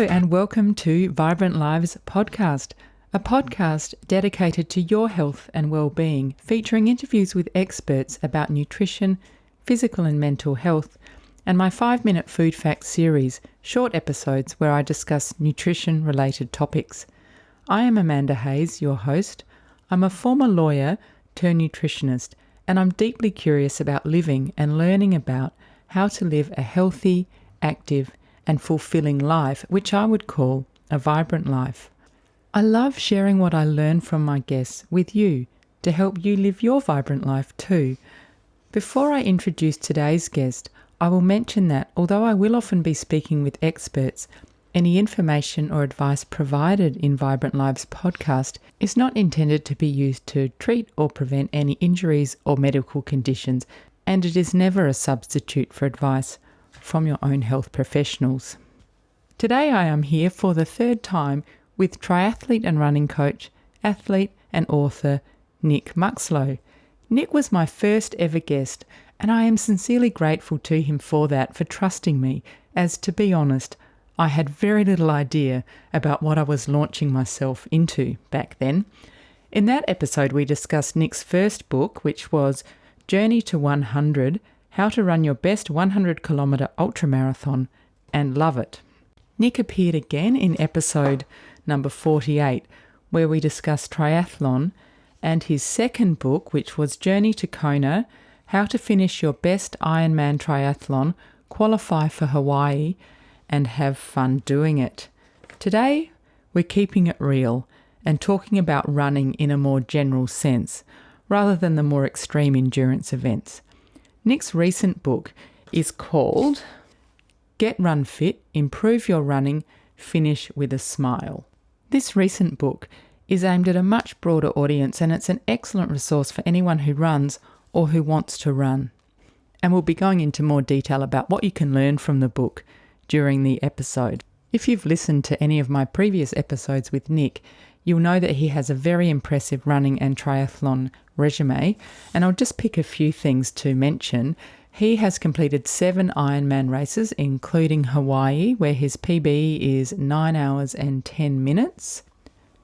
Hello and welcome to Vibrant Lives podcast, a podcast dedicated to your health and well-being, featuring interviews with experts about nutrition, physical and mental health, and my 5-minute food facts series, short episodes where I discuss nutrition-related topics. I am Amanda Hayes, your host. I'm a former lawyer turned nutritionist, and I'm deeply curious about living and learning about how to live a healthy, active, and fulfilling life, which I would call a vibrant life. I love sharing what I learn from my guests with you to help you live your vibrant life too. Before I introduce today's guest, I will mention that although I will often be speaking with experts, any information or advice provided in Vibrant Lives podcast is not intended to be used to treat or prevent any injuries or medical conditions, and it is never a substitute for advice from your own health professionals. Today I am here for the third time with triathlete and running coach, athlete and author Nick Muxlow. Nick was my first ever guest, and I am sincerely grateful to him for that, for trusting me, as to be honest, I had very little idea about what I was launching myself into back then. In that episode we discussed Nick's first book, which was Journey to 100, How to Run Your Best 100-Kilometre Ultramarathon and Love It. Nick appeared again in episode number 48, where we discussed triathlon, and his second book, which was Journey to Kona, How to Finish Your Best Ironman Triathlon, Qualify for Hawaii, and Have Fun Doing It. Today, we're keeping it real and talking about running in a more general sense, rather than the more extreme endurance events. Nick's recent book is called Get Run Fit, Improve Your Running, Finish with a Smile. This recent book is aimed at a much broader audience, and it's an excellent resource for anyone who runs or who wants to run. And we'll be going into more detail about what you can learn from the book during the episode. If you've listened to any of my previous episodes with Nick, you'll know that he has a very impressive running and triathlon resume, and I'll just pick a few things to mention. He has completed 7 Ironman races, including Hawaii, where his PB is 9 hours and 10 minutes.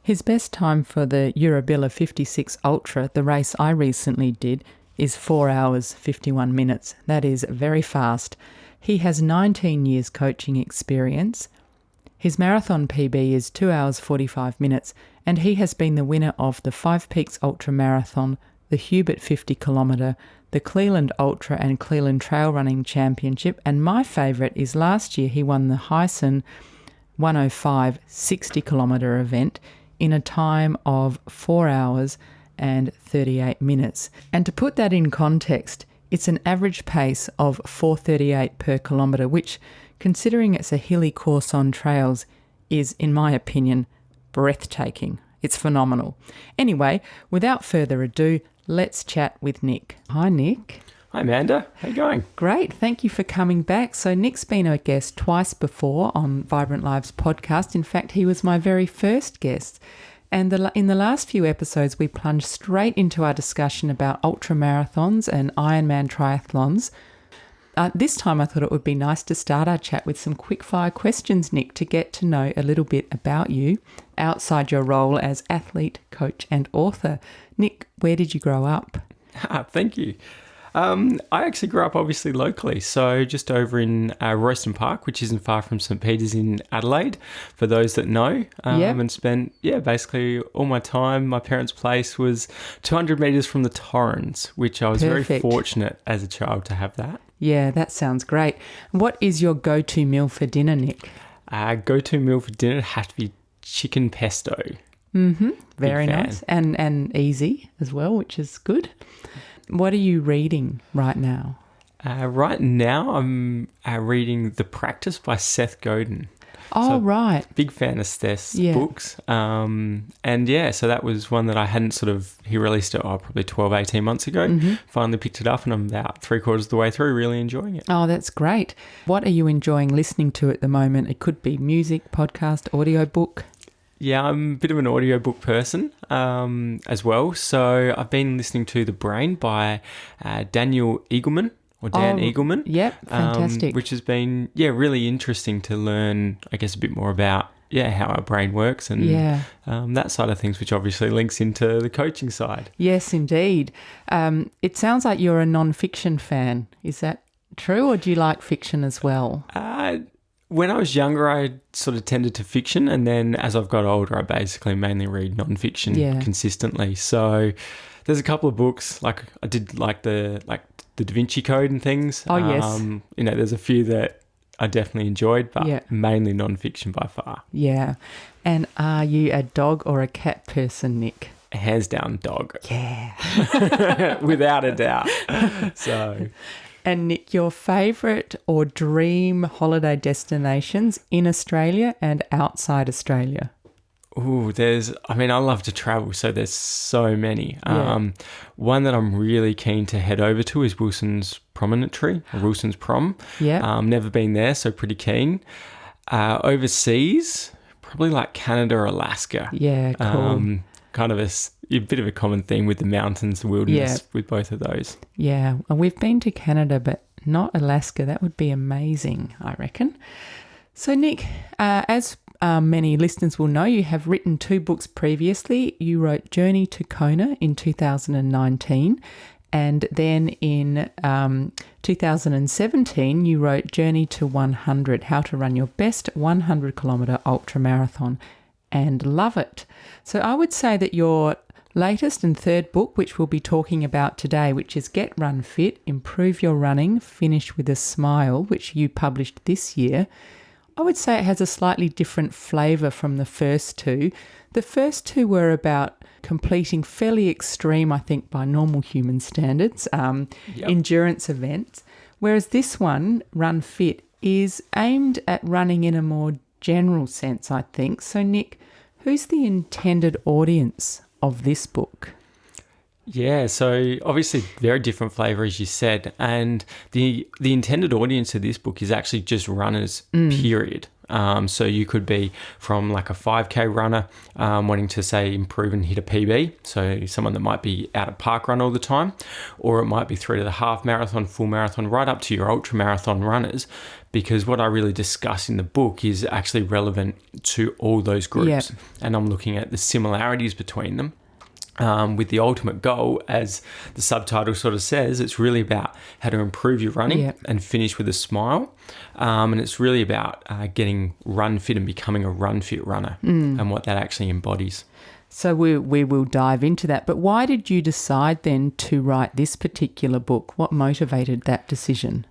His best time for the Eurobilla 56 Ultra, the race I recently did, is 4 hours 51 minutes. That is very fast. He has 19 years coaching experience. His marathon PB is 2 hours 45 minutes, and he has been the winner of the Five Peaks Ultra Marathon, the Hubert 50 kilometre, the Cleveland Ultra and Cleveland Trail Running Championship, and my favourite is last year he won the Hyson 105 60 kilometre event in a time of 4 hours and 38 minutes. And to put that in context, it's an average pace of 4:38 per kilometre, which, considering it's a hilly course on trails, is, in my opinion, breathtaking. It's phenomenal. Anyway, without further ado, let's chat with Nick. Hi, Nick. Hi, Amanda. How you going? Great. Thank you for coming back. So Nick's been a guest twice before on Vibrant Lives podcast. In fact, he was my very first guest. And in the last few episodes, we plunged straight into our discussion about ultramarathons and Ironman triathlons. This time I thought it would be nice to start our chat with some quick-fire questions, Nick, to get to know a little bit about you outside your role as athlete, coach and author. Nick, where did you grow up? Thank you. I actually grew up obviously locally, so just over in Royston Park, which isn't far from St. Peter's in Adelaide, for those that know, and spent, basically all my time. My parents' place was 200 metres from the Torrens, which I was very fortunate as a child to have that. Yeah, that sounds great. What is your go-to meal for dinner, Nick? Go-to meal for dinner had to be chicken pesto. Mm-hmm. Very nice. And easy as well, which is good. What are you reading right now? Right now, I'm reading The Practice by Seth Godin. Oh, so, right. Big fan of Seth's books. So that was one that I hadn't he released it probably 12, 18 months ago. Mm-hmm. Finally picked it up and I'm about 3/4 of the way through, really enjoying it. Oh, that's great. What are you enjoying listening to at the moment? It could be music, podcast, audiobook. Yeah, I'm a bit of an audiobook person as well. So I've been listening to The Brain by Daniel Eagleman or Dan Eagleman. Yep, fantastic. Which has been, really interesting to learn, I guess, a bit more about, how our brain works and that side of things, which obviously links into the coaching side. Yes, indeed. It sounds like you're a non-fiction fan. Is that true, or do you like fiction as well? When I was younger, I sort of tended to fiction, and then as I've got older, I basically mainly read non-fiction consistently. So there's a couple of books, like I did like the Da Vinci Code and things. Oh, yes. There's a few that I definitely enjoyed, but mainly non-fiction by far. Yeah. And are you a dog or a cat person, Nick? Hands down dog. Yeah. Without a doubt. So... And Nick, your favourite or dream holiday destinations in Australia and outside Australia? Ooh, I love to travel, so there's so many. Yeah. One that I'm really keen to head over to is Wilson's Promontory, or Wilson's Prom. Yeah. Never been there, so pretty keen. Overseas, probably like Canada or Alaska. Yeah, cool. Kind of a bit of a common theme with the mountains, the wilderness, with both of those. Yeah, well, we've been to Canada, but not Alaska. That would be amazing, I reckon. So, Nick, as many listeners will know, you have written 2 books previously. You wrote Journey to Kona in 2019, and then in 2017, you wrote Journey to 100, How to Run Your Best 100-kilometre ultramarathon, and love it. So I would say that your latest and third book, which we'll be talking about today, which is Get Run Fit, Improve Your Running, Finish with a Smile, which you published this year, I would say it has a slightly different flavour from the first 2. The first 2 were about completing fairly extreme, I think, by normal human standards, endurance events, whereas this one, Run Fit, is aimed at running in a more general sense, I think. So, Nick, who's the intended audience of this book? Yeah, so obviously very different flavour, as you said, and the intended audience of this book is actually just runners, period. So you could be from like a 5K runner wanting to, say, improve and hit a PB, so someone that might be out at park run all the time, or it might be through to the half marathon, full marathon, right up to your ultra marathon runners, because what I really discuss in the book is actually relevant to all those groups. Yep. And I'm looking at the similarities between them. With the ultimate goal, as the subtitle sort of says, it's really about how to improve your running and finish with a smile. And it's really about getting run fit and becoming a run fit runner and what that actually embodies. So we will dive into that. But why did you decide then to write this particular book? What motivated that decision?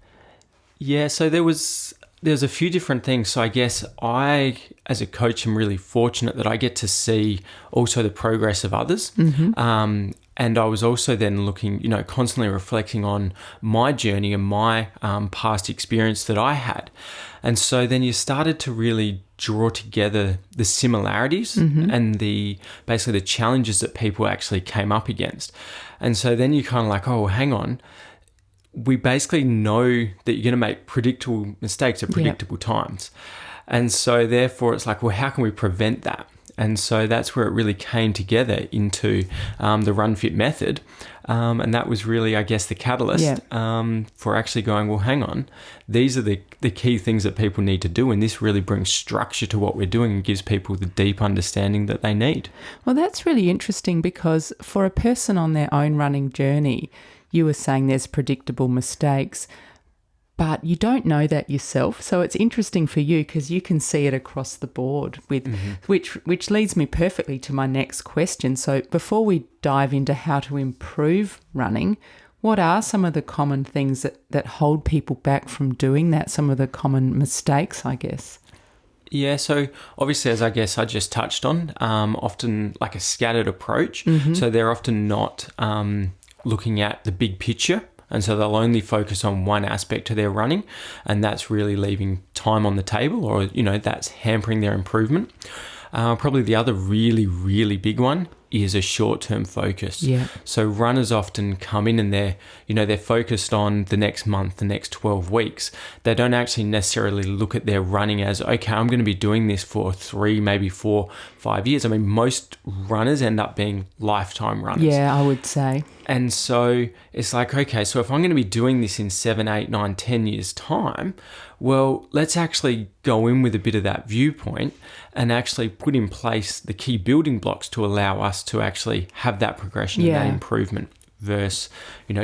Yeah, so there's a few different things. So I guess I, as a coach, am really fortunate that I get to see also the progress of others. Mm-hmm. And I was also then looking, constantly reflecting on my journey and my past experience that I had. And so then you started to really draw together the similarities and basically the challenges that people actually came up against. And so then you kind of like, oh, hang on. We basically know that you're going to make predictable mistakes at predictable times. And so therefore it's like, well, how can we prevent that? And so that's where it really came together into the Run Fit method. And that was really, I guess, the catalyst for actually going, well, hang on, these are the key things that people need to do. And this really brings structure to what we're doing and gives people the deep understanding that they need. Well, that's really interesting, because for a person on their own running journey, you were saying there's predictable mistakes, but you don't know that yourself. So it's interesting for you because you can see it across the board, with which leads me perfectly to my next question. So before we dive into how to improve running, what are some of the common things that hold people back from doing that? Some of the common mistakes, I guess. Yeah, so obviously, as I guess I just touched on, often like a scattered approach. So they're often not looking at the big picture, and so they'll only focus on one aspect of their running, and that's really leaving time on the table, or that's hampering their improvement. Probably the other really, really big one is a short-term focus. Yeah. So runners often come in and they're focused on the next month, the next 12 weeks. They don't actually necessarily look at their running as, okay, I'm going to be doing this for 3, maybe 4, 5 years. I mean, most runners end up being lifetime runners. Yeah, I would say. And so it's like, okay, so if I'm going to be doing this in 7, 8, 9, 10 years' time, well, let's actually go in with a bit of that viewpoint and actually put in place the key building blocks to allow us to actually have that progression and that improvement versus,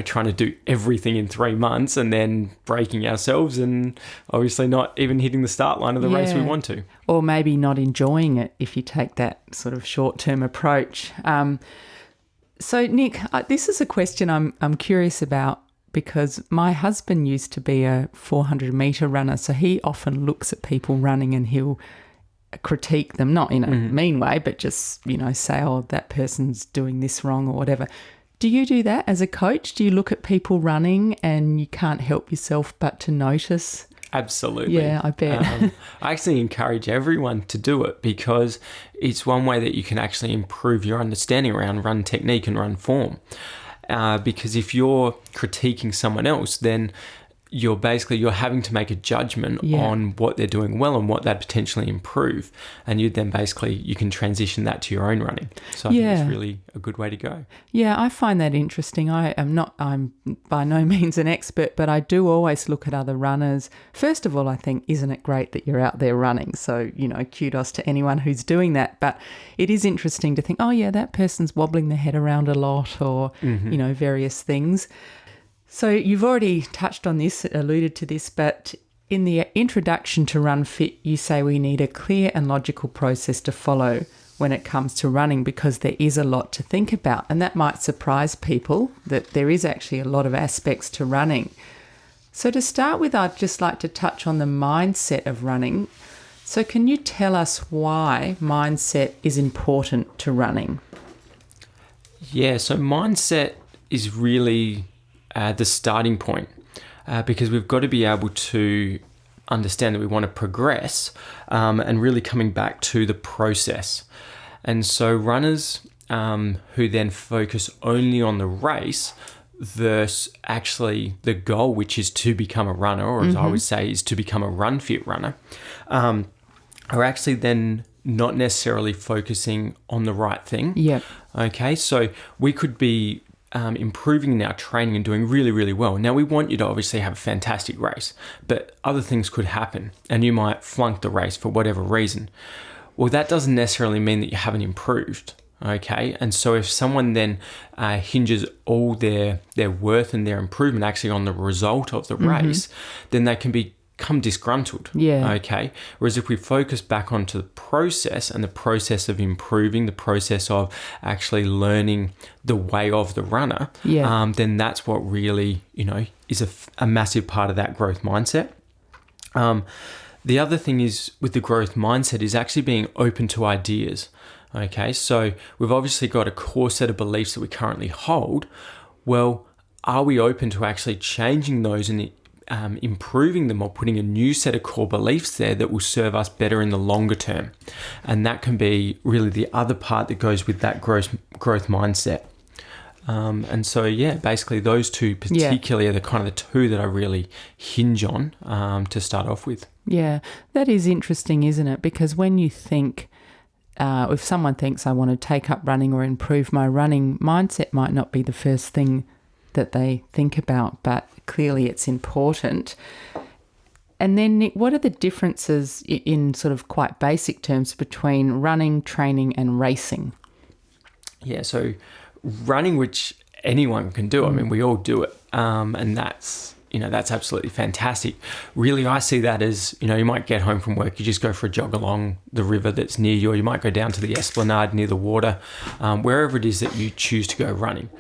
trying to do everything in 3 months and then breaking ourselves and obviously not even hitting the start line of the race we want to. Or maybe not enjoying it if you take that sort of short-term approach. So, Nick, this is a question I'm curious about because my husband used to be a 400-metre runner, so he often looks at people running and he'll critique them, not in a mean way, but just, say, oh, that person's doing this wrong or whatever. Do you do that as a coach? Do you look at people running and you can't help yourself but to notice? Absolutely. Yeah, I bet. I actually encourage everyone to do it because it's one way that you can actually improve your understanding around run technique and run form. Because if you're critiquing someone else, then you're having to make a judgment on what they're doing well and what they'd potentially improve. And you can transition that to your own running. So I think it's really a good way to go. Yeah, I find that interesting. I'm by no means an expert, but I do always look at other runners. First of all, I think, isn't it great that you're out there running? So, kudos to anyone who's doing that. But it is interesting to think, oh yeah, that person's wobbling their head around a lot or, various things. So you've already touched on this, alluded to this, but in the introduction to Run Fit, you say we need a clear and logical process to follow when it comes to running because there is a lot to think about. And that might surprise people that there is actually a lot of aspects to running. So to start with, I'd just like to touch on the mindset of running. So can you tell us why mindset is important to running? Yeah, so mindset is really the starting point because we've got to be able to understand that we want to progress and really coming back to the process. And so runners who then focus only on the race versus actually the goal, which is to become a runner, or as I would say, is to become a run fit runner, are actually then not necessarily focusing on the right thing. Yeah. Okay, so we could be improving in our training and doing really, really well. Now, we want you to obviously have a fantastic race, but other things could happen and you might flunk the race for whatever reason. Well, that doesn't necessarily mean that you haven't improved, okay? And so if someone then hinges all their worth and their improvement actually on the result of the race, then they can become disgruntled, okay? Whereas if we focus back onto the process and the process of improving, the process of actually learning the way of the runner, then that's what really, is a massive part of that growth mindset. The other thing is with the growth mindset is actually being open to ideas, okay? So we've obviously got a core set of beliefs that we currently hold. Well, are we open to actually changing those and improving them or putting a new set of core beliefs there that will serve us better in the longer term? And that can be really the other part that goes with that growth mindset. And so, basically those two particularly are the kind of the two that I really hinge on to start off with. Yeah, that is interesting, isn't it? Because when you think, if someone thinks I want to take up running or improve my running, mindset might not be the first thing that they think about, but clearly it's important. And then, Nick, what are the differences in sort of quite basic terms between running, training and racing? Yeah, so running, which anyone can do, I mean, we all do it, and that's absolutely fantastic. Really, I see that as, you might get home from work, you just go for a jog along the river that's near you, or you might go down to the esplanade near the water, wherever it is that you choose to go running.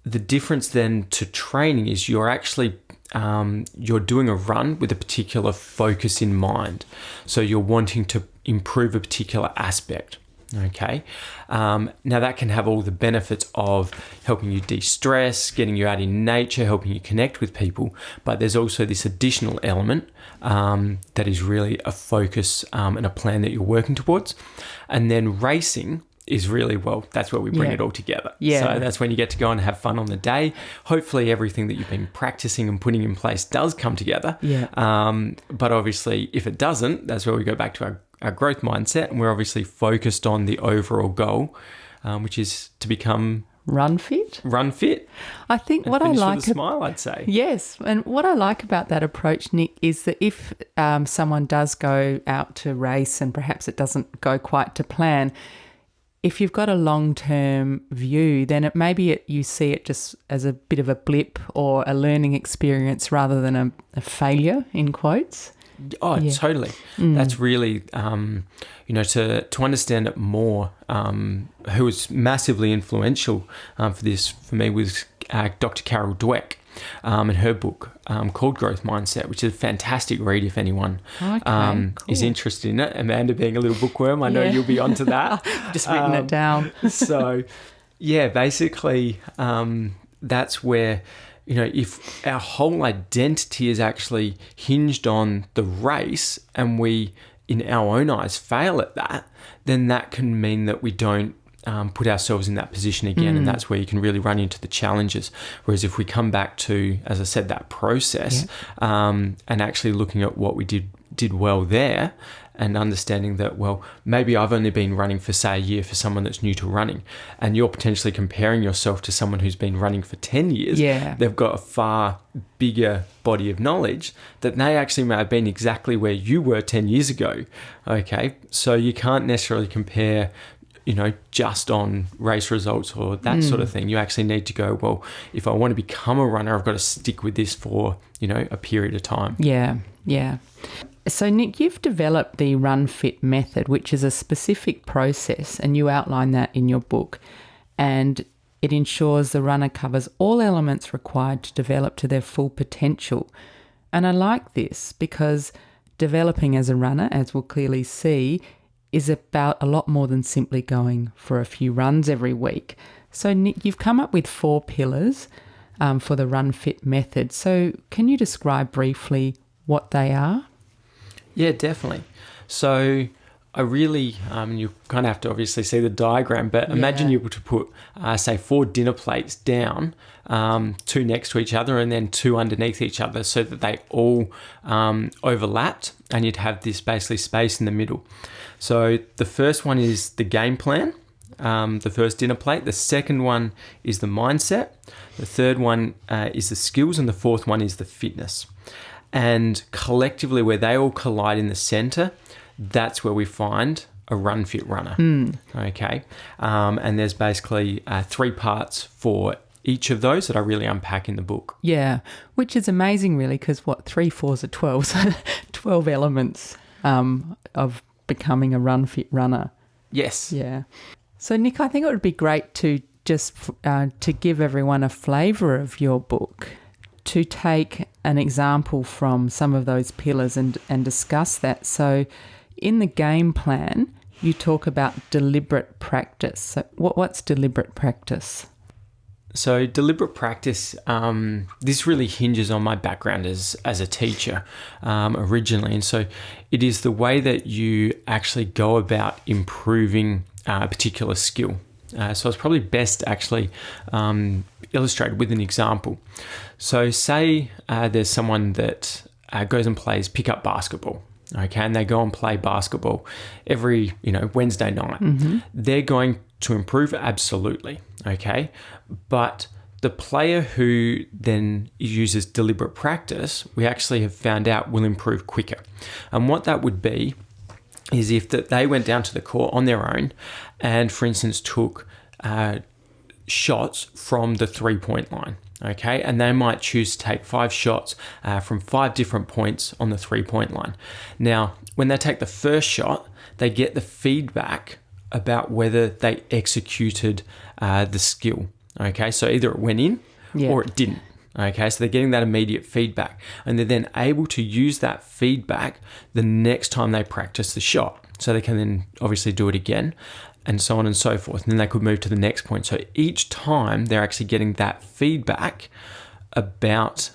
The difference then to training is you're actually you're doing a run with a particular focus in mind. So you're wanting to improve a particular aspect. Okay. Now that can have all the benefits of helping you de-stress, getting you out in nature, helping you connect with people. But there's also this additional element that is really a focus and a plan that you're working towards. And then racing is really, well, that's where we bring it all together. Yeah. So that's when you get to go and have fun on the day. Hopefully everything that you've been practicing and putting in place does come together. Yeah. But obviously if it doesn't, that's where we go back to our growth mindset, and we're obviously focused on the overall goal, which is to become run fit. I think what I like with a smile, I'd say. Yes, and what I like about that approach, Nick, is that if someone does go out to race and perhaps it doesn't go quite to plan, if you've got a long-term view, then you see it just as a bit of a blip or a learning experience rather than a failure, in quotes. Oh, yeah. Totally. That's really, to understand it more, who was massively influential for me was Dr. Carol Dweck. And her book called Growth Mindset, which is a fantastic read if anyone is interested in it. Amanda, being a little bookworm, I know you'll be onto that. Just written it down. So, yeah, basically that's where, if our whole identity is actually hinged on the race and we, in our own eyes, fail at that, then that can mean that we don't put ourselves in that position again, and that's where you can really run into the challenges. Whereas if we come back to, as I said, that process, and actually looking at what we did well there, and understanding that, well, maybe I've only been running for, say, a year for someone that's new to running, and you're potentially comparing yourself to someone who's been running for 10 years. Yeah. They've got a far bigger body of knowledge that they actually may have been exactly where you were 10 years ago. Okay, so you can't necessarily compare just on race results or that sort of thing. You actually need to go, well, if I want to become a runner, I've got to stick with this for, a period of time. Yeah, yeah. So, Nick, you've developed the Run Fit method, which is a specific process, and you outline that in your book. And it ensures the runner covers all elements required to develop to their full potential. And I like this because developing as a runner, as we'll clearly see, is about a lot more than simply going for a few runs every week. So, Nick, you've come up with 4 pillars for the Run Fit method. So can you describe briefly what they are? Yeah, definitely. So I really, you kind of have to obviously see the diagram, but imagine you were to put, say, 4 dinner plates down, 2 next to each other and then 2 underneath each other so that they all overlapped, and you'd have this basically space in the middle. So the first one is the game plan, the first dinner plate. The second one is the mindset. The third one is the skills, and the fourth one is the fitness. And collectively, where they all collide in the center, that's where we find a run fit runner. Okay. And there's basically 3 parts for each of those that I really unpack in the book. Yeah, which is amazing really, because 3 4s are 12, so 12 elements of becoming a run fit runner. Yes. Yeah. So Nick, I think it would be great to just to give everyone a flavour of your book, to take an example from some of those pillars and discuss that. So in the game plan, you talk about deliberate practice. So what's deliberate practice? So deliberate practice, this really hinges on my background as a teacher originally. And so it is the way that you actually go about improving a particular skill. So it's probably best actually illustrated with an example. So say there's someone that goes and plays pickup basketball. Okay, and they go and play basketball every, Wednesday night. Mm-hmm. They're going to improve, absolutely. Okay, but the player who then uses deliberate practice, we actually have found out will improve quicker. And what that would be is if that they went down to the court on their own and, for instance, took shots from the 3-point line. Okay, and they might choose to take 5 shots from 5 different points on the 3-point line. Now, when they take the first shot, they get the feedback about whether they executed the skill. Okay, so either it went in or it didn't. Okay, so they're getting that immediate feedback, and they're then able to use that feedback the next time they practice the shot. So they can then obviously do it again, and so on and so forth. And then they could move to the next point. So each time they're actually getting that feedback about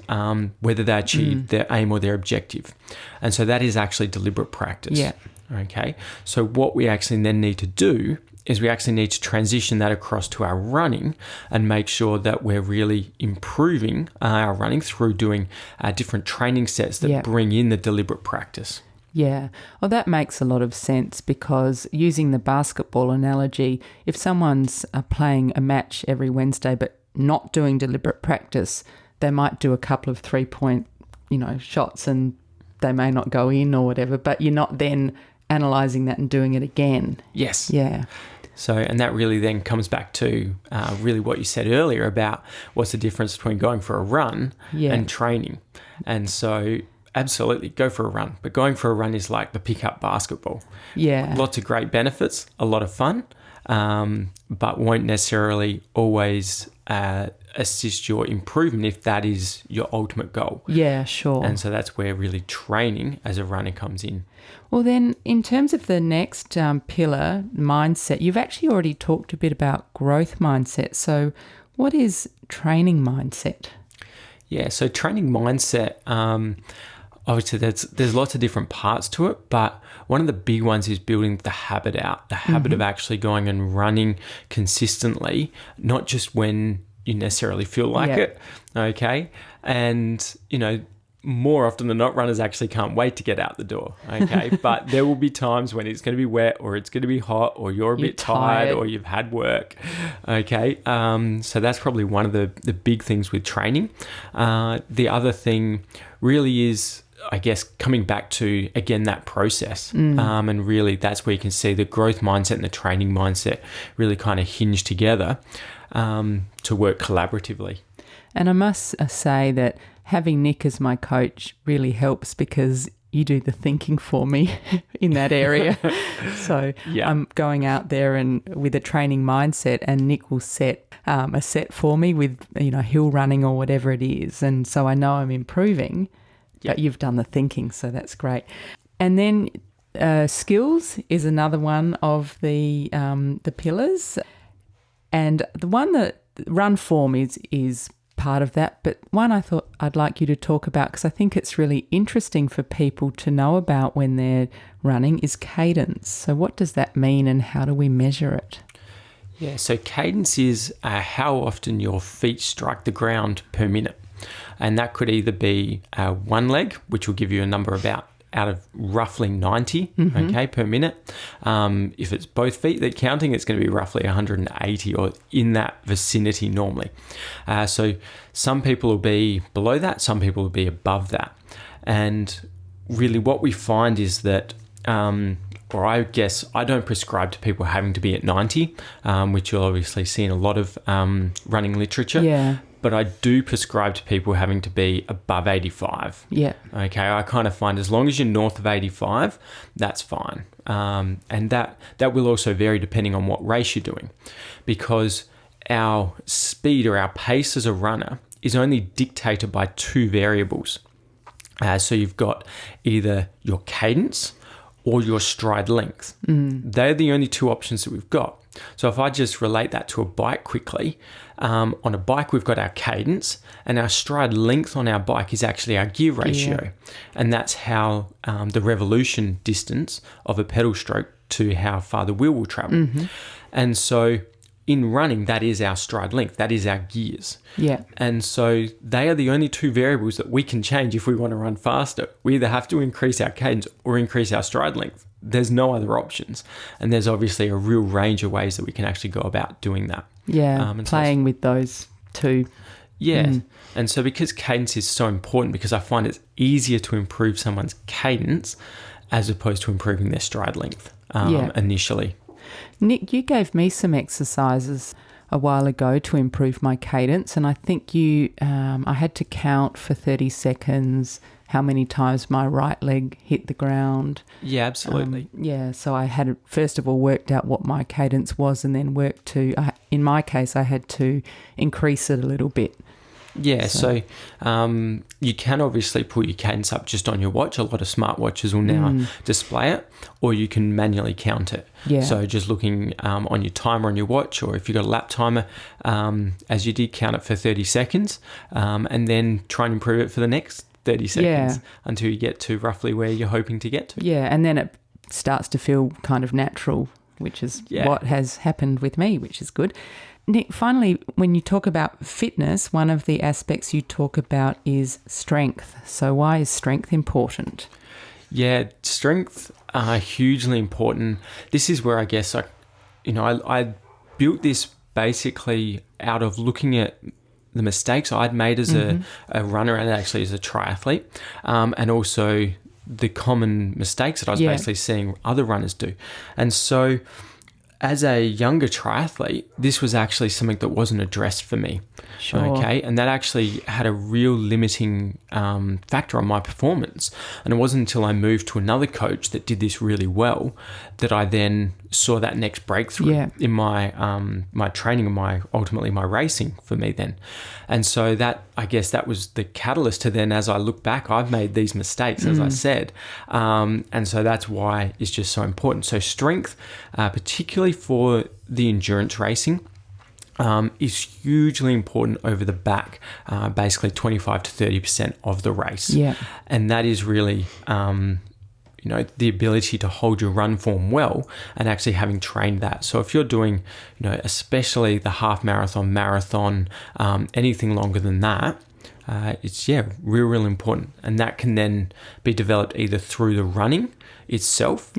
whether they achieved their aim or their objective. And so that is actually deliberate practice. Yeah. Okay. So what we actually then need to do is we actually need to transition that across to our running and make sure that we're really improving our running through doing different training sets that bring in the deliberate practice. Yeah. Well, that makes a lot of sense, because using the basketball analogy, if someone's playing a match every Wednesday but not doing deliberate practice, they might do a couple of 3-point, shots and they may not go in or whatever, but you're not then analysing that and doing it again. Yes. Yeah. So, and that really then comes back to really what you said earlier about what's the difference between going for a run and training. And so absolutely go for a run, but going for a run is like the pickup basketball. Yeah. Lots of great benefits, a lot of fun, but won't necessarily always assist your improvement if that is your ultimate goal. Yeah, sure. And so that's where really training as a runner comes in. Well, then in terms of the next pillar, mindset, you've actually already talked a bit about growth mindset. So what is training mindset? Yeah, so training mindset, obviously there's lots of different parts to it, but one of the big ones is building the habit out, the habit of actually going and running consistently, not just when you necessarily feel like it, okay? And, more often than not, runners actually can't wait to get out the door, okay? But there will be times when it's going to be wet or it's going to be hot or you're a bit tired or you've had work, okay? So that's probably one of the big things with training. The other thing really is, I guess, coming back to, again, that process. And really that's where you can see the growth mindset and the training mindset really kind of hinge together to work collaboratively. And I must say that having Nick as my coach really helps, because you do the thinking for me in that area. So I'm going out there and with a training mindset, and Nick will set a set for me with, hill running or whatever it is. And so I know I'm improving, but you've done the thinking, so that's great. And then skills is another one of the pillars. And the one that run form is part of that, but one I thought I'd like you to talk about, because I think it's really interesting for people to know about when they're running, is cadence. So what does that mean and how do we measure it? Yeah, so cadence is how often your feet strike the ground per minute. And that could either be one leg, which will give you a number out of roughly 90, okay, per minute. If it's both feet that counting, it's going to be roughly 180 or in that vicinity normally. So some people will be below that, some people will be above that. And really what we find is that, or I guess I don't prescribe to people having to be at 90, which you'll obviously see in a lot of running literature. Yeah. But I do prescribe to people having to be above 85. Yeah. Okay, I kind of find as long as you're north of 85, that's fine. And that will also vary depending on what race you're doing, because our speed or our pace as a runner is only dictated by two variables. So you've got either your cadence or your stride length. They're the only two options that we've got. So if I just relate that to a bike quickly, on a bike we've got our cadence, and our stride length on our bike is actually our gear ratio. And that's how the revolution distance of a pedal stroke to how far the wheel will travel. And so in running, that is our stride length, that is our gears. Yeah. And so they are the only two variables that we can change if we want to run faster. We either have to increase our cadence or increase our stride length. There's no other options. And there's obviously a real range of ways that we can actually go about doing that. Yeah, playing with those two. Yeah. And so because cadence is so important, because I find it's easier to improve someone's cadence as opposed to improving their stride length initially. Nick, you gave me some exercises a while ago to improve my cadence, and I think I had to count for 30 seconds how many times my right leg hit the ground. Yeah, absolutely. So I had first of all worked out what my cadence was, and then worked to, in my case, I had to increase it a little bit. Yeah, so you can obviously put your cadence up just on your watch. A lot of smartwatches will now display it, or you can manually count it. Yeah. So just looking on your timer on your watch, or if you've got a lap timer, as you did, count it for 30 seconds, and then try and improve it for the next 30 seconds until you get to roughly where you're hoping to get to. Yeah, and then it starts to feel kind of natural which is what has happened with me, which is good. Nick, finally, when you talk about fitness, one of the aspects you talk about is strength. So why is strength important? Yeah, strength are hugely important. This is where I guess I built this basically out of looking at the mistakes I'd made as a runner and actually as a triathlete, and also the common mistakes that I was basically seeing other runners do. And so as a younger triathlete, this was actually something that wasn't addressed for me. Sure. Okay. And that actually had a real limiting factor on my performance. And it wasn't until I moved to another coach that did this really well that I then saw that next breakthrough in my my training and ultimately my racing for me then. And so that, I guess that was the catalyst to then, as I look back, I've made these mistakes, as I said. And so that's why it's just so important. So strength, particularly for the endurance racing, is hugely important over the back, basically 25 to 30% of the race. Yeah. And that is really, the ability to hold your run form well and actually having trained that. So if you're doing, especially the half marathon, anything longer than that, it's real important. And that can then be developed either through the running itself,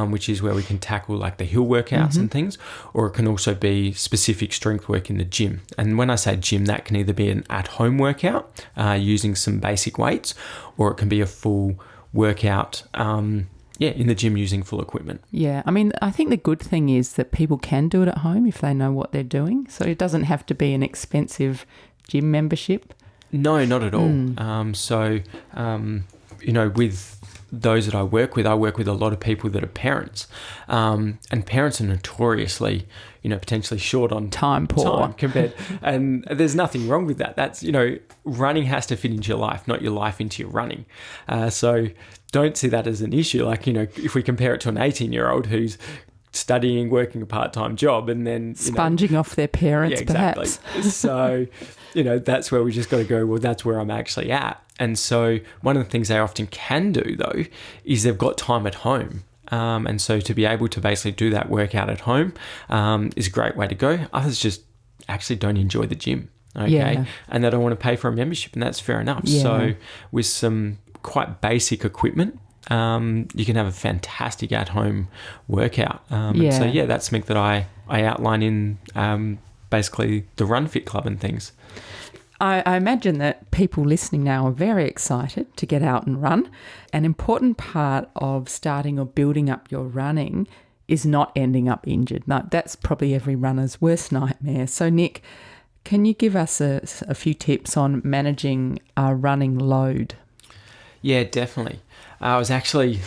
which is where we can tackle like the hill workouts and things, or it can also be specific strength work in the gym. And when I say gym, that can either be an at-home workout using some basic weights, or it can be a full workout in the gym using full equipment. Yeah, I mean, I think the good thing is that people can do it at home if they know what they're doing. So it doesn't have to be an expensive gym membership. No, not at all. With those that I work with a lot of people that are parents. And parents are notoriously, potentially short on time compared. And there's nothing wrong with that. That's, running has to fit into your life, not your life into your running. So don't see that as an issue. Like, if we compare it to an 18-year-old who's studying, working a part-time job, and then sponging off their parents, perhaps. So, that's where we just got to go, well, that's where I'm actually at. And so one of the things they often can do, though, is they've got time at home. And so to be able to basically do that workout at home is a great way to go. Others just actually don't enjoy the gym, and they don't want to pay for a membership, and that's fair enough. Yeah. So with some quite basic equipment, you can have a fantastic at-home workout. And so, that's something that I outline in basically the Run Fit Club and things. I imagine that people listening now are very excited to get out and run. An important part of starting or building up your running is not ending up injured. Now, that's probably every runner's worst nightmare. So, Nick, can you give us a few tips on managing our running load? Yeah, definitely. I was actually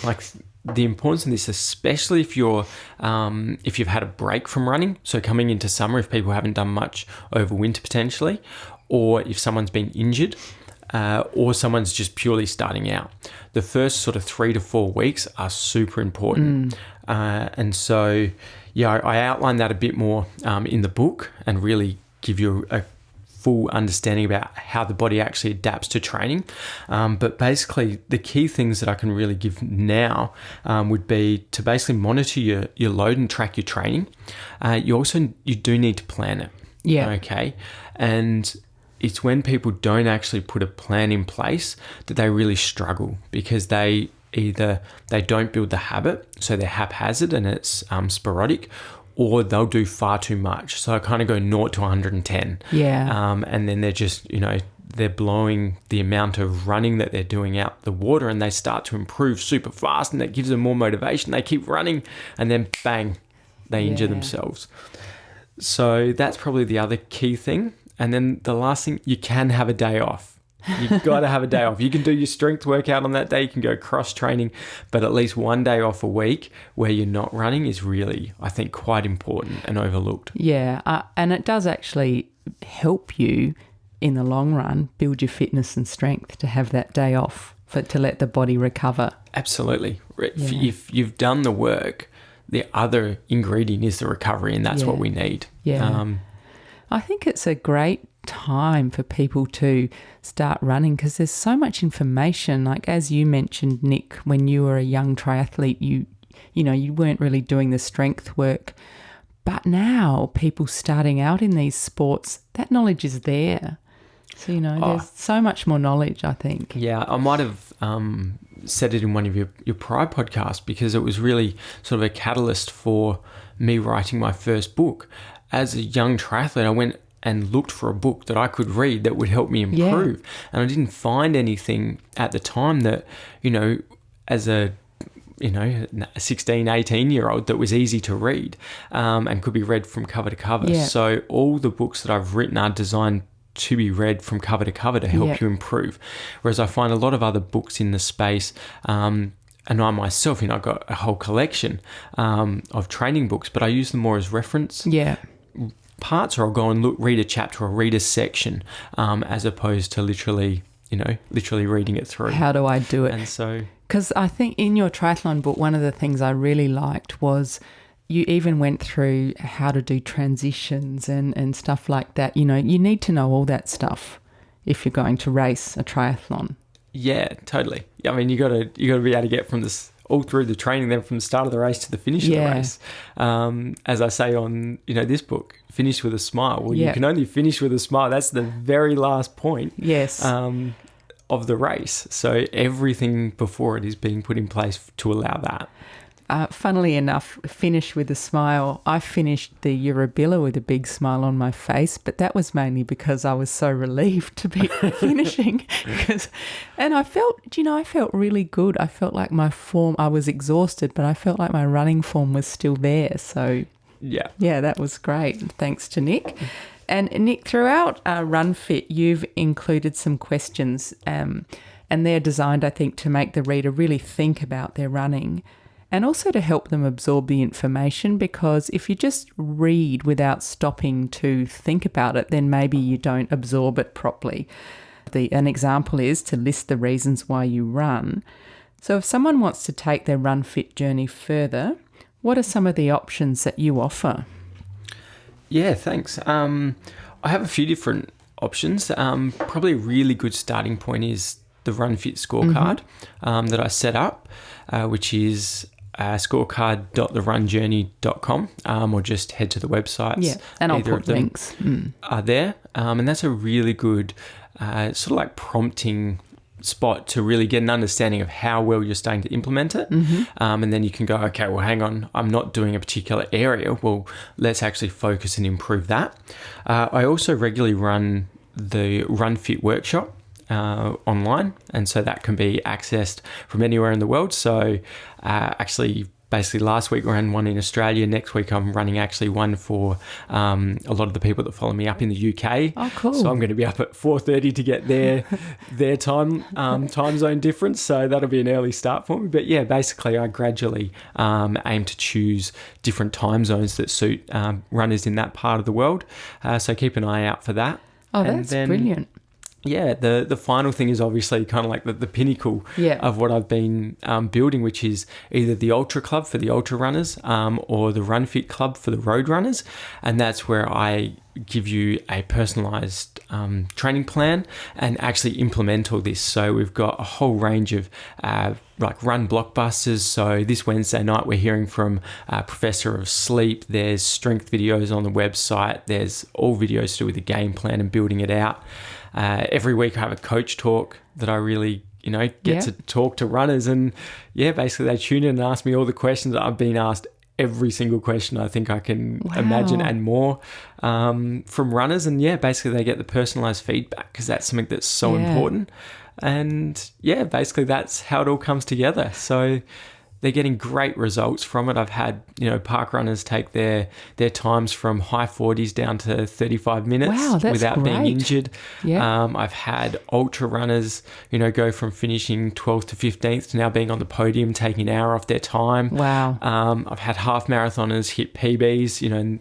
the importance of this, especially if you've had a break from running. So coming into summer, if people haven't done much over winter potentially, or if someone's been injured, or someone's just purely starting out. The first sort of 3 to 4 weeks are super important. And so, I outline that a bit more in the book and really give you a full understanding about how the body actually adapts to training. But basically, the key things that I can really give now would be to basically monitor your load and track your training. You do need to plan it. Yeah. Okay. And it's when people don't actually put a plan in place that they really struggle, because they don't build the habit, so they're haphazard and it's sporadic, or they'll do far too much. So I kind of go 0 to 110. Yeah. And then they're just, they're blowing the amount of running that they're doing out the water, and they start to improve super fast, and that gives them more motivation. They keep running, and then bang, they injure themselves. So that's probably the other key thing. And then the last thing, you can have a day off. You've got to have a day off. You can do your strength workout on that day. You can go cross training, but at least one day off a week where you're not running is really, I think, quite important and overlooked. Yeah. And it does actually help you in the long run build your fitness and strength to have that day off to let the body recover. Absolutely. If you've done the work, the other ingredient is the recovery, and that's what we need. Yeah. I think it's a great time for people to start running because there's so much information. Like as you mentioned, Nick, when you were a young triathlete, you weren't really doing the strength work. But now people starting out in these sports, that knowledge is there. So, there's so much more knowledge, I think. Yeah, I might have said it in one of your prior podcasts, because it was really sort of a catalyst for me writing my first book. As a young triathlete, I went and looked for a book that I could read that would help me improve. Yeah. And I didn't find anything at the time that, as a 16, 18-year-old that was easy to read and could be read from cover to cover. Yeah. So all the books that I've written are designed to be read from cover to cover to help you improve. Whereas I find a lot of other books in the space, and I myself, I've got a whole collection of training books, but I use them more as reference parts, or I'll go and read a chapter or read a section as opposed to literally reading it through. How do I do it? And so... Because I think in your triathlon book, one of the things I really liked was you even went through how to do transitions and stuff like that. You need to know all that stuff if you're going to race a triathlon. Yeah, totally. I mean, you got to be able to get from this all through the training, then from the start of the race to the finish of the race. As I say on this book, finish with a smile. Well, you can only finish with a smile. That's the very last point. Yes. Of the race. So everything before it is being put in place to allow that. Funnily enough, finish with a smile. I finished the Eurobilla with a big smile on my face, but that was mainly because I was so relieved to be finishing. And I felt really good. I felt like my form, I was exhausted, but I felt like my running form was still there. So yeah, that was great. Thanks to Nick. And Nick, throughout Run Fit, you've included some questions and they're designed, I think, to make the reader really think about their running and also to help them absorb the information, because if you just read without stopping to think about it, then maybe you don't absorb it properly. An example is to list the reasons why you run. So if someone wants to take their Run Fit journey further, what are some of the options that you offer? Yeah, thanks. I have a few different options. Probably a really good starting point is the Run Fit scorecard that I set up, which is scorecard.therunjourney.com, or just head to the websites. Yeah, and I'll put links. Are there. And that's a really good sort of like prompting spot to really get an understanding of how well you're starting to implement it. And then you can go, okay, well, hang on, I'm not doing a particular area. Well, let's actually focus and improve that. I also regularly run the Run Fit workshop online, and so that can be accessed from anywhere in the world. So basically last week we ran one in Australia. Next week I'm running actually one for a lot of the people that follow me up in the UK. Oh, cool. So I'm going to be up at 4:30 to get their time zone difference. So that'll be an early start for me. But yeah, basically I gradually aim to choose different time zones that suit runners in that part of the world. So keep an eye out for that. Oh, that's brilliant. Yeah, the final thing is obviously kind of like the pinnacle of what I've been building, which is either the Ultra Club for the ultra runners or the Run Fit Club for the road runners. And that's where I give you a personalised training plan and actually implement all this. So we've got a whole range of like run blockbusters. So this Wednesday night we're hearing from a professor of sleep. There's strength videos on the website. There's all videos to do with the game plan and building it out. Every week I have a coach talk that I really, get to talk to runners, and basically they tune in and ask me all the questions that I've been asked. Every single question I think I can imagine and more from runners, and basically they get the personalized feedback because that's something that's so important. And basically that's how it all comes together. So they're getting great results from it. I've had, park runners take their times from high 40s down to 35 minutes without being injured. Yeah. I've had ultra runners, go from finishing 12th to 15th to now being on the podium, taking an hour off their time. Wow. I've had half marathoners hit PBs, and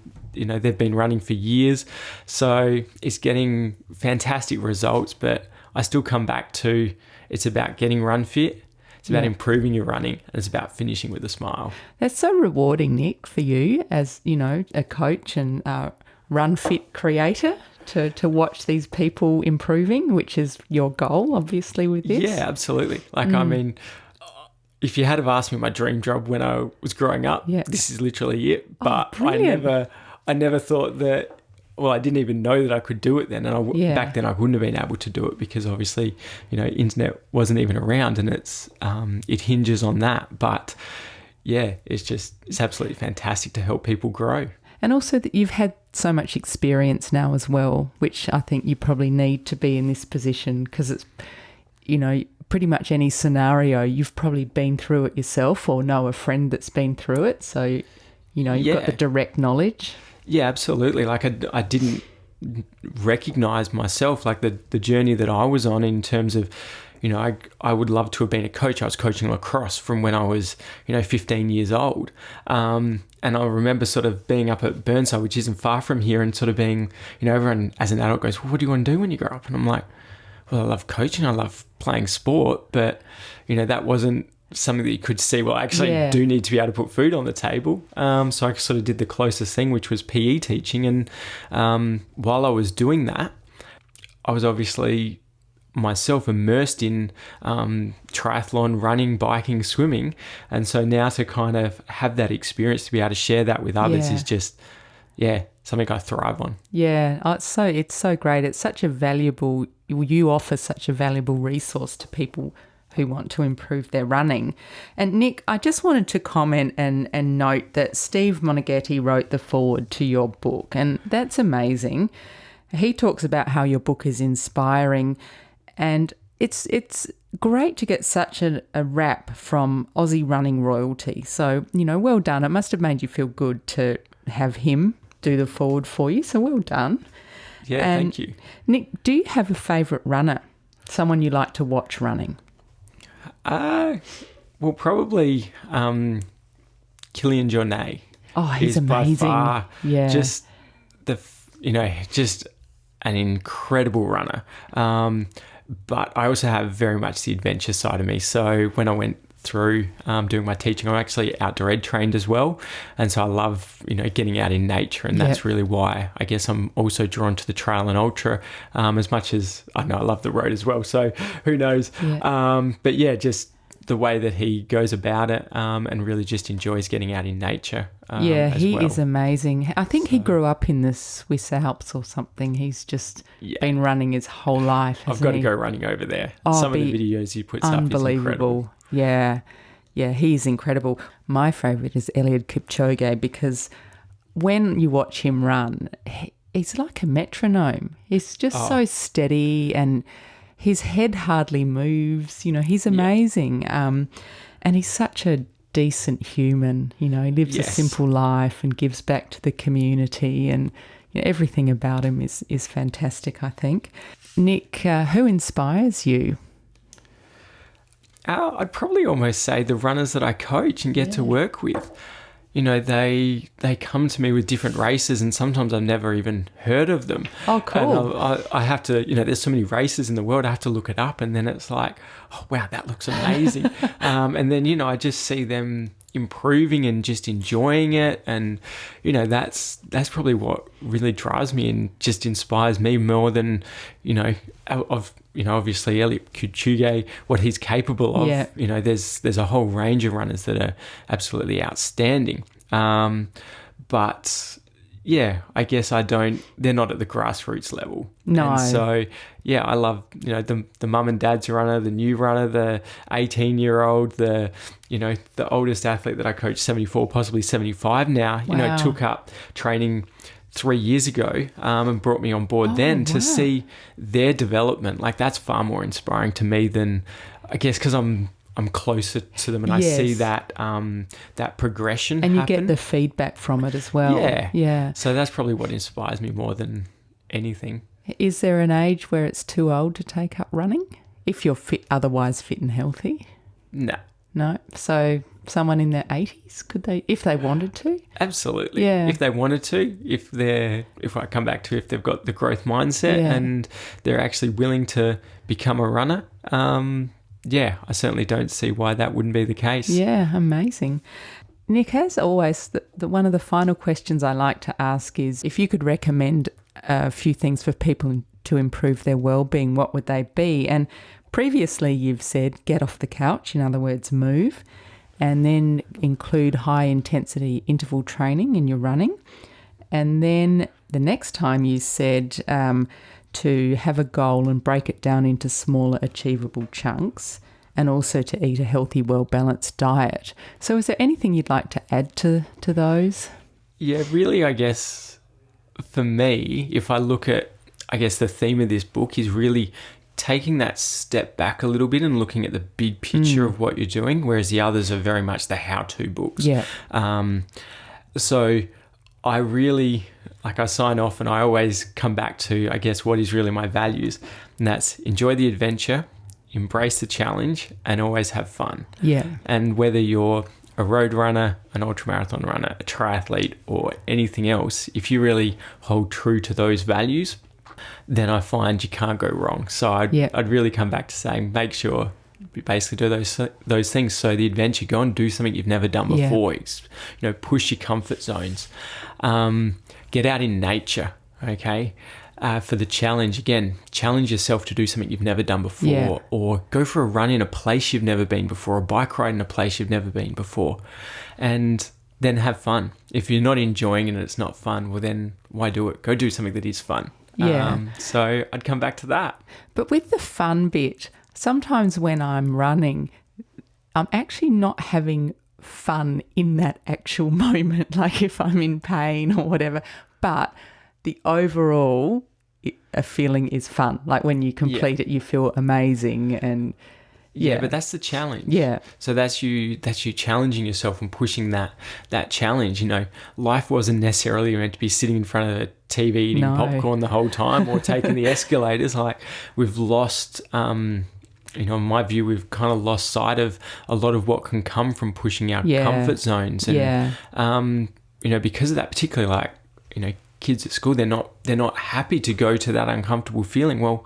they've been running for years. So it's getting fantastic results, but I still come back to it's about getting run fit. It's about improving your running, and it's about finishing with a smile. That's so rewarding, Nick, for you as, a coach and Run Fit creator to watch these people improving, which is your goal, obviously, with this. Yeah, absolutely. I mean, if you had have asked me my dream job when I was growing up, this is literally it. But I never thought that. Well, I didn't even know that I could do it then, and back then I wouldn't have been able to do it because obviously, internet wasn't even around, and it hinges on that. But yeah, it's absolutely fantastic to help people grow. And also that you've had so much experience now as well, which I think you probably need to be in this position because it's, pretty much any scenario, you've probably been through it yourself or know a friend that's been through it. So, you've got the direct knowledge. Yeah, absolutely. Like I didn't recognize myself, like the journey that I was on in terms of, I would love to have been a coach. I was coaching lacrosse from when I was, 15 years old. And I remember sort of being up at Burnside, which isn't far from here, and sort of being, everyone as an adult goes, well, what do you want to do when you grow up? And I'm like, well, I love coaching. I love playing sport. But, that wasn't something that you could see, well, actually I do need to be able to put food on the table. So I sort of did the closest thing, which was PE teaching. And while I was doing that, I was obviously myself immersed in triathlon, running, biking, swimming. And so now to kind of have that experience, to be able to share that with others is just, something I thrive on. Yeah, it's so great. It's such a valuable, you offer such a valuable resource to people who want to improve their running. And Nick, I just wanted to comment and note that Steve Monaghetti wrote the foreword to your book, and that's amazing. He talks about how your book is inspiring, and it's great to get such a rap from Aussie running royalty. So, well done. It must have made you feel good to have him do the foreword for you, so well done. Yeah, thank you. Nick, do you have a favourite runner, someone you like to watch running? Well, probably Kilian Jornet. Oh, he's amazing. By far just just an incredible runner. But I also have very much the adventure side of me. So when I went through doing my teaching, I'm actually outdoor ed trained as well. And so I love, getting out in nature. And that's really why I guess I'm also drawn to the trail and ultra as much as I know I love the road as well. So who knows? Yeah. But yeah, just the way that he goes about it and really just enjoys getting out in nature. He is amazing. I think he grew up in the Swiss Alps or something. He's just been running his whole life. I've got to go running over there. Some of the videos he puts up is incredible. Yeah, he's incredible. My favourite is Eliud Kipchoge because when you watch him run, he's like a metronome. He's just so steady and his head hardly moves. He's amazing. And he's such a decent human. He lives a simple life and gives back to the community, and everything about him is fantastic, I think. Nick, who inspires you? I'd probably almost say the runners that I coach and get to work with. They come to me with different races, and sometimes I've never even heard of them. Oh, cool. And I have to, there's so many races in the world, I have to look it up, and then it's like, oh, wow, that looks amazing. And then, I just see them improving and just enjoying it. And, that's probably what really drives me and just inspires me more than, obviously Eliud Kipchoge, what he's capable of. Yeah. There's a whole range of runners that are absolutely outstanding. But yeah, I guess they're not at the grassroots level. No. And so, yeah, I love, the mum and dad's runner, the new runner, the 18-year-old, the oldest athlete that I coach, 74, possibly 75 now, took up training 3 years ago and brought me on board to see their development. Like, that's far more inspiring to me than, I guess, because I'm closer to them and I see that that progression and you happen. get the feedback from it as well. Yeah. So that's probably what inspires me more than anything. Is there an age where it's too old to take up running if you're otherwise fit and healthy? No. So someone in their 80s, could they, if they wanted to? Absolutely. Yeah. If they wanted to, if I come back to if they've got the growth mindset and they're actually willing to become a runner, I certainly don't see why that wouldn't be the case. Yeah, amazing. Nick, as always, one of the final questions I like to ask is if you could recommend a few things for people to improve their wellbeing, what would they be? And previously you've said get off the couch, in other words, move, and then include high-intensity interval training in your running. And then the next time you said to have a goal and break it down into smaller, achievable chunks, and also to eat a healthy, well-balanced diet. So is there anything you'd like to add to those? Yeah, really, I guess, for me, if I look at, I guess the theme of this book is really taking that step back a little bit and looking at the big picture of what you're doing, whereas the others are very much the how-to books. Yeah. So I really, I sign off and I always come back to, I guess, what is really my values. And that's enjoy the adventure, embrace the challenge, and always have fun. Yeah. And whether you're a road runner, an ultramarathon runner, a triathlete, or anything else, if you really hold true to those values, then I find you can't go wrong. So I'd really come back to saying, make sure you basically do those things. So the adventure, go and do something you've never done before. Yeah. Push your comfort zones. Get out in nature, okay? For the challenge, again, challenge yourself to do something you've never done before, or go for a run in a place you've never been before, a bike ride in a place you've never been before, and then have fun. If you're not enjoying it and it's not fun, well then why do it? Go do something that is fun. Yeah. So I'd come back to that. But with the fun bit, sometimes when I'm running, I'm actually not having fun in that actual moment, like if I'm in pain or whatever, but the overall a feeling is fun. Like when you complete it, you feel amazing. And yeah, but that's the challenge. Yeah. So that's you challenging yourself and pushing that challenge. Life wasn't necessarily meant to be sitting in front of a TV eating popcorn the whole time or taking the escalators. Like we've lost, in my view, we've kind of lost sight of a lot of what can come from pushing our comfort zones. And, because of that, particularly kids at school, they're not happy to go to that uncomfortable feeling. Well,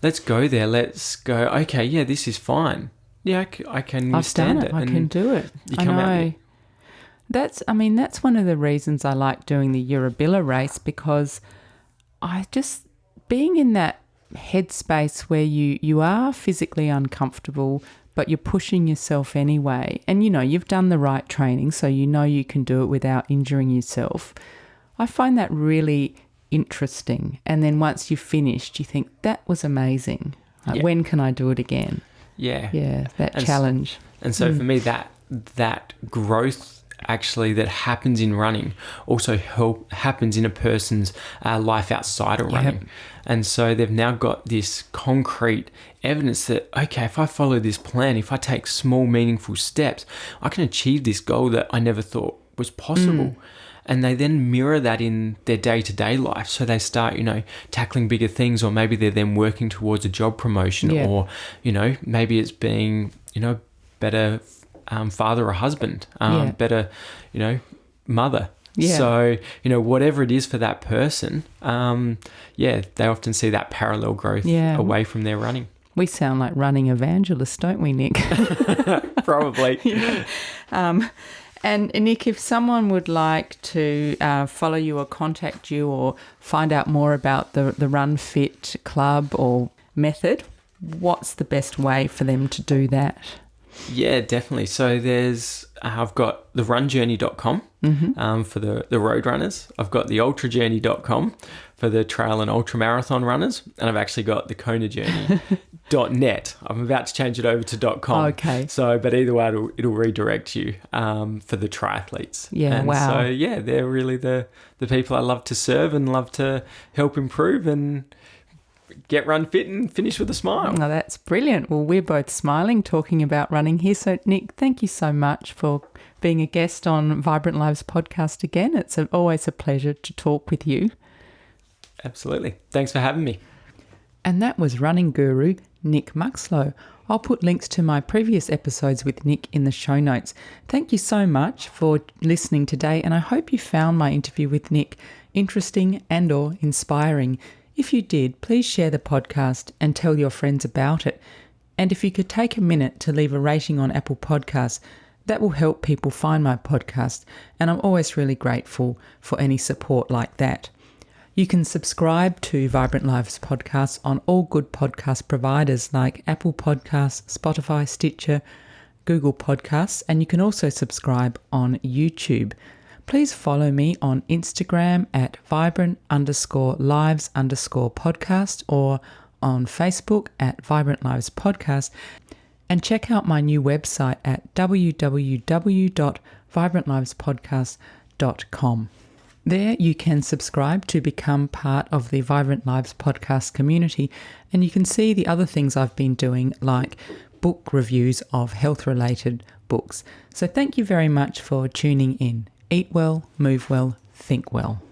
let's go there. Let's go. Okay, yeah, this is fine. Yeah, I can withstand it. I can do it. You come out. That's one of the reasons I like doing the Eurobilla race, because being in that headspace where you are physically uncomfortable, but you're pushing yourself anyway. And, you've done the right training, so you can do it without injuring yourself. I find that really interesting. And then once you've finished, you think, that was amazing. When can I do it again? Yeah. Yeah, that challenge. And so for me, that growth actually that happens in running also happens in a person's life outside of running. And so they've now got this concrete evidence that, okay, if I follow this plan, if I take small, meaningful steps, I can achieve this goal that I never thought was possible. And they then mirror that in their day-to-day life. So they start, tackling bigger things, or maybe they're then working towards a job promotion, or, maybe it's being, better father or husband, better, mother. Yeah. So, whatever it is for that person, they often see that parallel growth away from their running. We sound like running evangelists, don't we, Nick? Probably. And Nick, if someone would like to follow you or contact you or find out more about the Run Fit Club or method, what's the best way for them to do that? Yeah, definitely. So there's, I've got the runjourney.com for the road runners. I've got the ultrajourney.com for the trail and ultramarathon runners. And I've actually got the konajourney.net. I'm about to change it over to .com. Okay. So, but either way, it'll redirect you for the triathletes. Yeah, and wow. So, yeah, they're really the people I love to serve and love to help improve and get run fit and finish with a smile. Oh, that's brilliant. Well, we're both smiling talking about running here. So, Nick, thank you so much for being a guest on Vibrant Lives podcast again. It's always a pleasure to talk with you. Absolutely. Thanks for having me. And that was running guru Nick Muxlow. I'll put links to my previous episodes with Nick in the show notes. Thank you so much for listening today, and I hope you found my interview with Nick interesting and or inspiring. If you did, please share the podcast and tell your friends about it. And if you could take a minute to leave a rating on Apple Podcasts, that will help people find my podcast, and I'm always really grateful for any support like that. You can subscribe to Vibrant Lives podcasts on all good podcast providers like Apple Podcasts, Spotify, Stitcher, Google Podcasts, and you can also subscribe on YouTube. Please follow me on Instagram at vibrant_lives_podcast or on Facebook at Vibrant Lives Podcast, and check out my new website at www.vibrantlivespodcast.com. There you can subscribe to become part of the Vibrant Lives podcast community, and you can see the other things I've been doing, like book reviews of health-related books. So thank you very much for tuning in. Eat well, move well, think well.